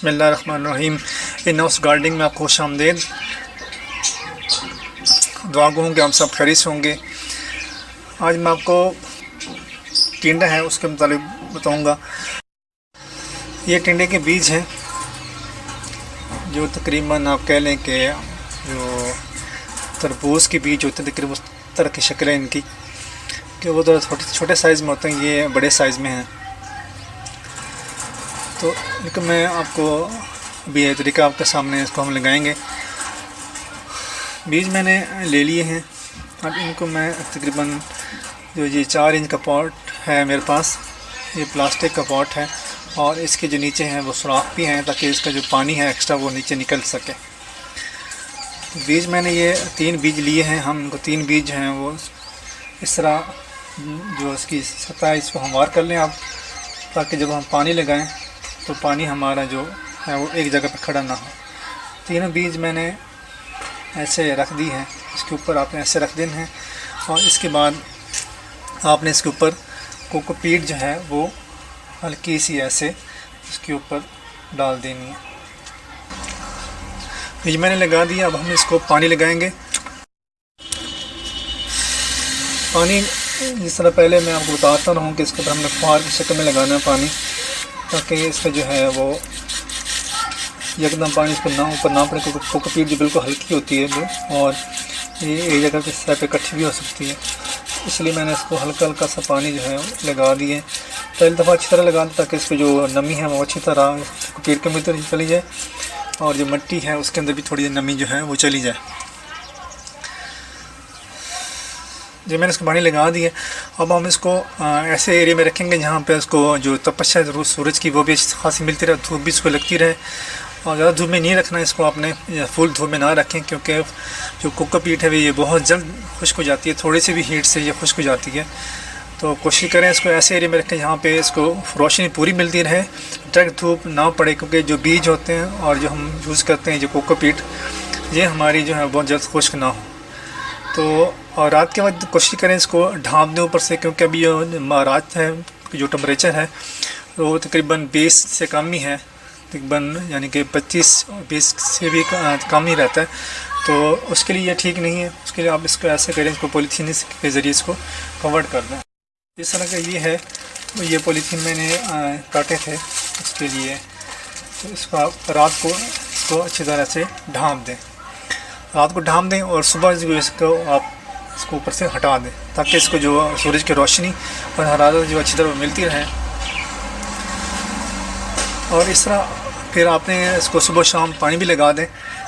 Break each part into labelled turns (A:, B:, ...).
A: बिस्मिल्लाहिर्रहमानिर्रहीम। In house gardening में आपको खुश आमदीद। दुआ गो कि हम सब खैरियत से होंगे। आज मैं आपको टिंडा है उसके मुताबिक बताऊंगा। ये टिंडे के बीज हैं जो तकरीबन आप कह लें कि जो तरबूज के बीज होते हैं तकरीबन उस तरह की शक्ल है इनकी, कि वो तो छोटे साइज़ में होते हैं, ये बड़े साइज़ में हैं। तो इनको मैं आपको अभी ये तरीका आपके सामने इसको हम लगाएंगे। बीज मैंने ले लिए हैं। अब इनको मैं तकरीबन जो ये 4 इंच का पॉट है मेरे पास, ये प्लास्टिक का पॉट है और इसके जो नीचे हैं वो सुराख भी हैं ताकि इसका जो पानी है एक्स्ट्रा वो नीचे निकल सके। बीज मैंने ये 3 बीज लिए हैं। हम इनको 3 बीज हैं वो इस तरह जो इसकी सतह है इसको हमवार कर लें आप, ताकि जब हम पानी लगाएं तो पानी हमारा जो है वो एक जगह पर खड़ा ना हो। तीनों बीज मैंने ऐसे रख दी हैं, इसके ऊपर आपने ऐसे रख देने हैं और इसके बाद आपने इसके ऊपर कोकोपीट जो है वो हल्की सी ऐसे इसके ऊपर डाल देनी है। बीज मैंने लगा दिया। अब हम इसको पानी लगाएंगे। पानी जिस तरह पहले मैं आपको बताता रहूँ कि इसके ऊपर हमने फुहार की शक्ल में लगाना है पानी, ताकि इसका जो है वो एकदम पानी इस पर ऊपर ना पड़े, क्योंकि कोकोपीट जो बिल्कुल हल्की होती है जो, और ये एक जगह की सतह पे इकट्ठी भी हो सकती है। इसलिए मैंने इसको हल्का हल्का सा पानी जो है लगा दिए। पहली दफ़ा अच्छी तरह लगा दें ताकि इसकी जो नमी है वो अच्छी तरह कोकोपीट के अंदर चली जाए और जो मिट्टी है उसके अंदर भी थोड़ी नमी जो है वो चली जाए। जो मैंने इसको पानी लगा दिया। अब हम इसको ऐसे एरिया में रखेंगे जहाँ पे इसको जो तपस्या है सूरज की वो भी खासी मिलती रहे, धूप भी इसको लगती रहे। और ज़्यादा धूप में नहीं रखना इसको आपने, फुल धूप में ना रखें, क्योंकि जो कोकोपीट है ये बहुत जल्द खुश्क हो जाती है, थोड़ी सी भी हीट से ये खुश्क हो जाती है। तो कोशिश करें इसको ऐसे एरिया में रखें जहाँ पे इसको रोशनी पूरी मिलती रहे, डायरेक्ट धूप ना पड़े, क्योंकि जो बीज होते हैं और जो हम यूज़ करते हैं जो कोकोपीट, ये हमारी जो है बहुत जल्द खुश्क ना हो। तो और रात के वक्त कोशिश करें इसको ढाँप दें ऊपर से, क्योंकि अभी रात है जो टेम्परेचर है वो तकरीबन 20 से कम ही है, तकरीबन यानी कि 25-20 से भी कम ही रहता है। तो उसके लिए ये ठीक नहीं है। उसके लिए आप इसको ऐसे करें, इसको पॉलीथीन के ज़रिए इसको कवर कर दें। इस तरह का ये है, ये पॉलीथीन मैंने काटे थे उसके लिए। तो इसको आप रात को इसको अच्छी तरह से ढाँप दें, रात को ढाँप दें और सुबह जो इसको आप इसको ऊपर से हटा दें, ताकि इसको जो सूरज की रोशनी और हरारत जो अच्छी तरह मिलती रहे। और इस तरह फिर आपने इसको सुबह शाम पानी भी लगा दें,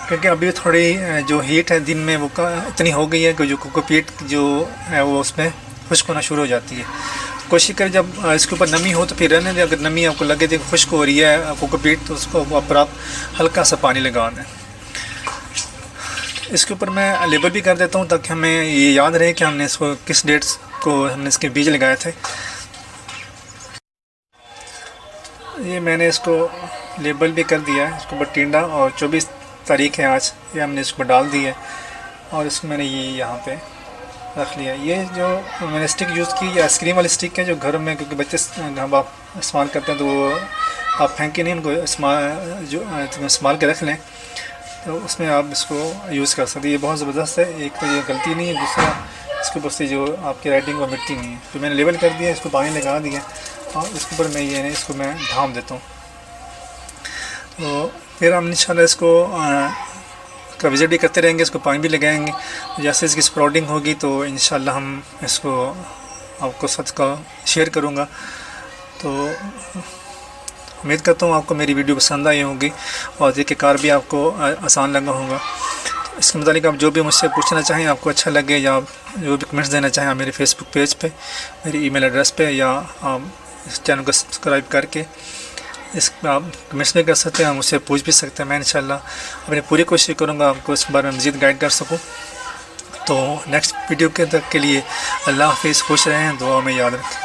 A: क्योंकि अभी थोड़ी जो हीट है दिन में वो इतनी हो गई है कि जो कोकोपीट जो है वो उसमें खुश्क होना शुरू हो जाती है। तो कोशिश करें जब इसके ऊपर नमी हो तो फिर रहने दें। अगर नमी आपको लगे कि खुश्क हो रही है कोकोपीट, तो उसको ऊपर आप हल्का सा पानी लगा दें। इसके ऊपर मैं लेबल भी कर देता हूँ ताकि हमें ये याद रहे कि हमने इसको किस डेट को हमने इसके बीज लगाए थे। ये मैंने इसको लेबल भी कर दिया है, इसके ऊपर टिंडा, और 24 तारीख है आज, ये हमने इसको डाल दी है और इसको मैंने ये यहाँ पे रख लिया। ये जो मैंने स्टिक यूज़ की, ये आइसक्रीम वाली स्टिक है जो घर में, क्योंकि बच्चे जब आप इस्तेमाल करते हैं तो वो आप फेंकें नहीं, उनको इस्तेमाल के रख लें, तो उसमें आप इसको यूज़ कर सकते हैं। ये बहुत ज़बरदस्त है। एक तो ये गलती नहीं है, दूसरा इसके ऊपर से जो आपकी राइटिंग वो मिट्टी नहीं है। तो मैंने लेबल कर दिया, इसको पानी लगा दिया और इसके ऊपर मैं ये इसको मैं ढाँप देता हूँ। तो फिर हम इंशाल्लाह इसको का विज़िट भी करते रहेंगे, इसको पानी भी लगाएंगे। जैसे इसकी स्प्राउटिंग होगी तो इंशाल्लाह हम इसको आपको साथ का शेयर करूँगा। तो उम्मीद करता हूँ आपको मेरी वीडियो पसंद आई होगी और देखिए कार भी आपको आसान लगा होगा। तो इसके मुताबिक आप जो भी मुझसे पूछना चाहें, आपको अच्छा लगे, या जो भी कमेंट्स देना चाहें, आप मेरे फेसबुक पेज पे, मेरी ईमेल एड्रेस पे, या आप इस चैनल को सब्सक्राइब करके इस आप कमेंट्स भी कर सकते हैं, मुझसे पूछ भी सकते हैं। मैं इंशाल्लाह अपनी पूरी कोशिश करूँगा आपको इस बारे में मज़ीद गाइड कर सकूँ। तो नेक्स्ट वीडियो के तक के लिए अल्लाह हाफ़िज़, खुश रहें, दुआ में याद रखें।